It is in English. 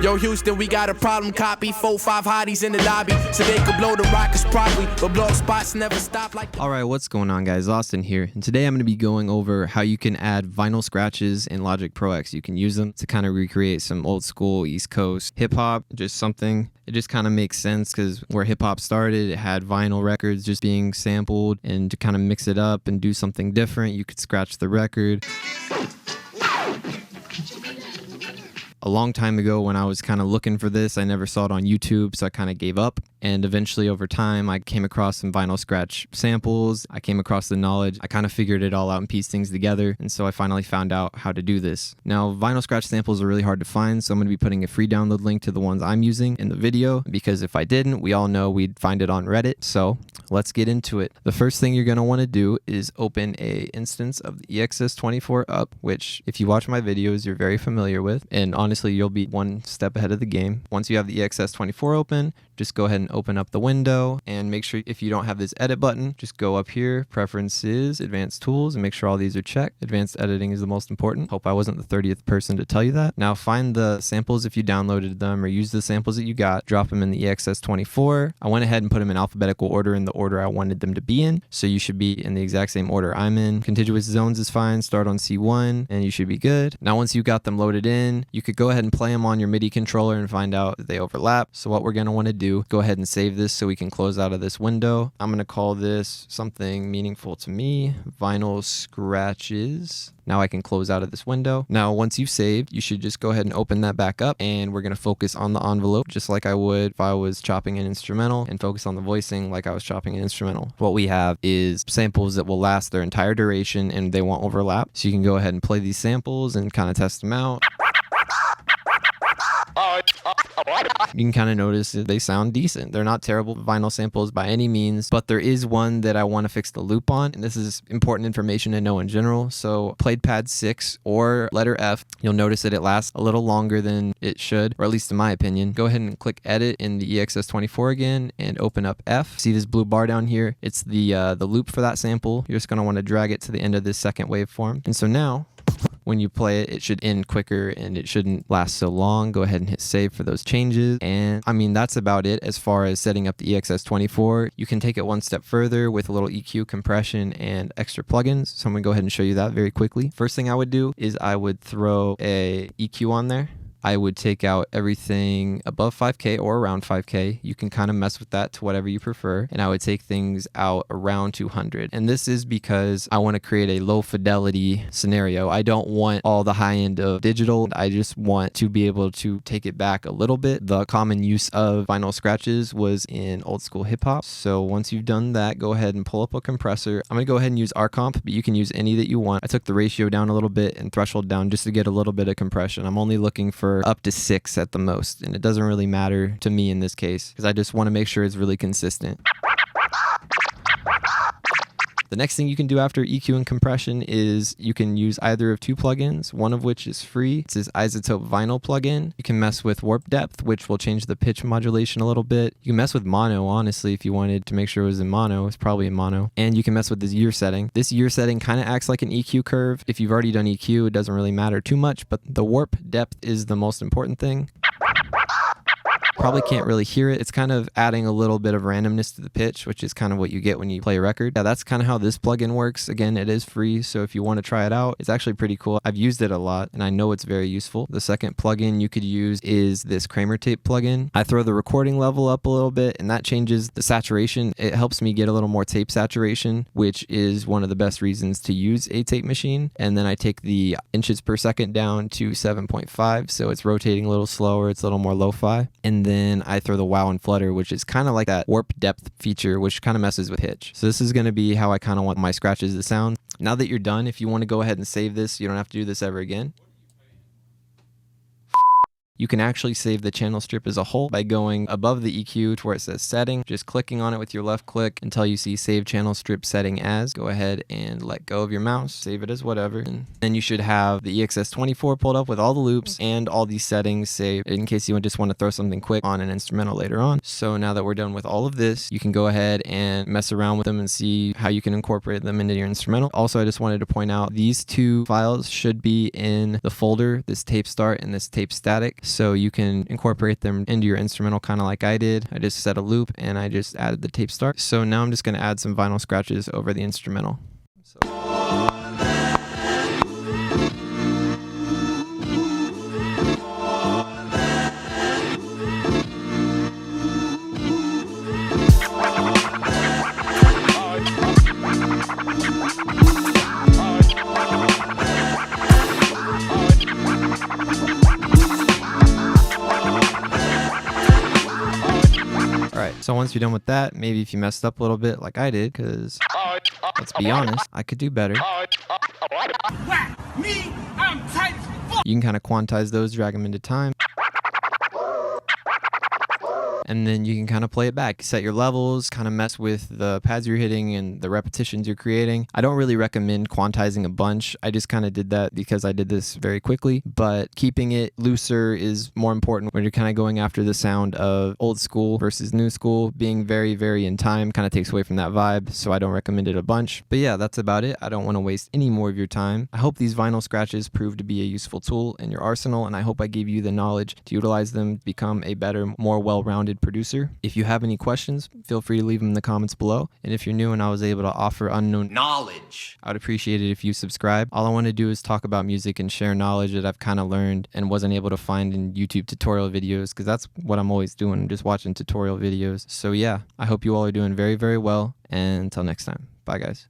Yo, Houston, we got a problem, copy. 4-5 hotties in the lobby, so they could blow the rockets properly, but blow spots never stop like that. Alright, what's going on, guys? Austin here, and today I'm going to be going over how you can add vinyl scratches in Logic Pro X. You can use them to kind of recreate some old school East Coast hip-hop, just something. It just kind of makes sense because where hip-hop started, it had vinyl records just being sampled, and to kind of mix it up and do something different, you could scratch the record. A long time ago when I was kind of looking for this, I never saw it on YouTube, so I kind of gave up. And eventually over time, I came across some vinyl scratch samples. I came across the knowledge. I kind of figured it all out and pieced things together. And so I finally found out how to do this. Now, vinyl scratch samples are really hard to find, so I'm going to be putting a free download link to the ones I'm using in the video, because if I didn't, we all know we'd find it on Reddit. So let's get into it. The first thing you're going to want to do is open a instance of the EXS24 up, which if you watch my videos, you're very familiar with. And honestly, you'll be one step ahead of the game. Once you have the EXS24 open, just go ahead and open up the window, and make sure if you don't have this edit button, just go up here, preferences, advanced tools, and make sure all these are checked. Advanced editing is the most important. Hope I wasn't the 30th person to tell you that. Now find the samples if you downloaded them, or use the samples that you got, drop them in the EXS24. I went ahead and put them in alphabetical order in the order I wanted them to be in, so you should be in the exact same order I'm in. Contiguous zones is fine, start on C1, and you should be good. Now once you got them loaded in, you could go ahead and play them on your MIDI controller and find out that they overlap. So what we're going to want to do, go ahead and save this so we can close out of this window. I'm going to call this something meaningful to me, vinyl scratches. Now I can close out of this window. Now, once you've saved, you should just go ahead and open that back up, and we're going to focus on the envelope just like I would if I was chopping an instrumental, and focus on the voicing like I was chopping an instrumental. What we have is samples that will last their entire duration and they won't overlap. So you can go ahead and play these samples and kind of test them out. You can kind of notice that they sound decent. They're not terrible vinyl samples by any means, but there is one that I want to fix the loop on, and this is important information to know in general. So played pad 6 or letter F, you'll notice that it lasts a little longer than it should, or at least in my opinion. Go ahead and click edit in the EXS24 again and open up F. See this blue bar down here? It's the loop for that sample. You're just going to want to drag it to the end of this second waveform. And so now, when you play it, it should end quicker and it shouldn't last so long. Go ahead and hit save for those changes. And I mean, that's about it as far as setting up the EXS24. You can take it one step further with a little EQ, compression, and extra plugins. So I'm gonna go ahead and show you that very quickly. First thing I would do is I would throw a EQ on there. I would take out everything above 5K or around 5K. You can kind of mess with that to whatever you prefer. And I would take things out around 200. And this is because I want to create a low fidelity scenario. I don't want all the high end of digital. I just want to be able to take it back a little bit. The common use of vinyl scratches was in old school hip hop. So once you've done that, go ahead and pull up a compressor. I'm going to go ahead and use RComp, but you can use any that you want. I took the ratio down a little bit and threshold down just to get a little bit of compression. I'm only looking for up to 6 at the most, and it doesn't really matter to me in this case because I just want to make sure it's really consistent. The next thing you can do after EQ and compression is you can use either of two plugins, one of which is free. It's this Isotope Vinyl plugin. You can mess with warp depth, which will change the pitch modulation a little bit. You can mess with mono, honestly, if you wanted to make sure it was in mono. It's probably in mono. And you can mess with this year setting. This year setting kind of acts like an EQ curve. If you've already done EQ, it doesn't really matter too much, but the warp depth is the most important thing. Probably can't really hear it. It's kind of adding a little bit of randomness to the pitch, which is kind of what you get when you play a record. Yeah, that's kind of how this plugin works. Again, it is free, so if you want to try it out, it's actually pretty cool. I've used it a lot, and I know it's very useful. The second plugin you could use is this Kramer tape plugin. I throw the recording level up a little bit, and that changes the saturation. It helps me get a little more tape saturation, which is one of the best reasons to use a tape machine. And then I take the inches per second down to 7.5, so it's rotating a little slower. It's a little more lo-fi. And then I throw the wow and flutter, which is kind of like that warp depth feature, which kind of messes with pitch. So this is going to be how I kind of want my scratches to sound. Now that you're done, if you want to go ahead and save this, you don't have to do this ever again. You can actually save the channel strip as a whole by going above the EQ to where it says setting, just clicking on it with your left click until you see save channel strip setting as. Go ahead and let go of your mouse, save it as whatever. And then you should have the EXS24 pulled up with all the loops and all these settings saved in case you just want to throw something quick on an instrumental later on. So now that we're done with all of this, you can go ahead and mess around with them and see how you can incorporate them into your instrumental. Also, I just wanted to point out these two files should be in the folder, this tape start and this tape static. so you can incorporate them into your instrumental kind of like I did. I just set a loop and I just added the tape start. So now I'm just going to add some vinyl scratches over the instrumental. So. So once you're done with that, maybe if you messed up a little bit like I did, because let's be honest, I could do better. You can kind of quantize those, drag them into time. And then you can kind of play it back, set your levels, kind of mess with the pads you're hitting and the repetitions you're creating. I don't really recommend quantizing a bunch. I just kind of did that because I did this very quickly, but keeping it looser is more important when you're kind of going after the sound of old school versus new school. Being very, very in time kind of takes away from that vibe, so I don't recommend it a bunch. But yeah, that's about it. I don't want to waste any more of your time. I hope these vinyl scratches prove to be a useful tool in your arsenal, and I hope I gave you the knowledge to utilize them to become a better, more well-rounded producer. If you have any questions, feel free to leave them in the comments below. And if you're new and I was able to offer unknown knowledge, I would appreciate it if you subscribe. All I want to do is talk about music and share knowledge that I've kind of learned and wasn't able to find in YouTube tutorial videos, because that's what I'm always doing. I'm just watching tutorial videos. So yeah, I hope you all are doing very, very well. And until next time, bye guys.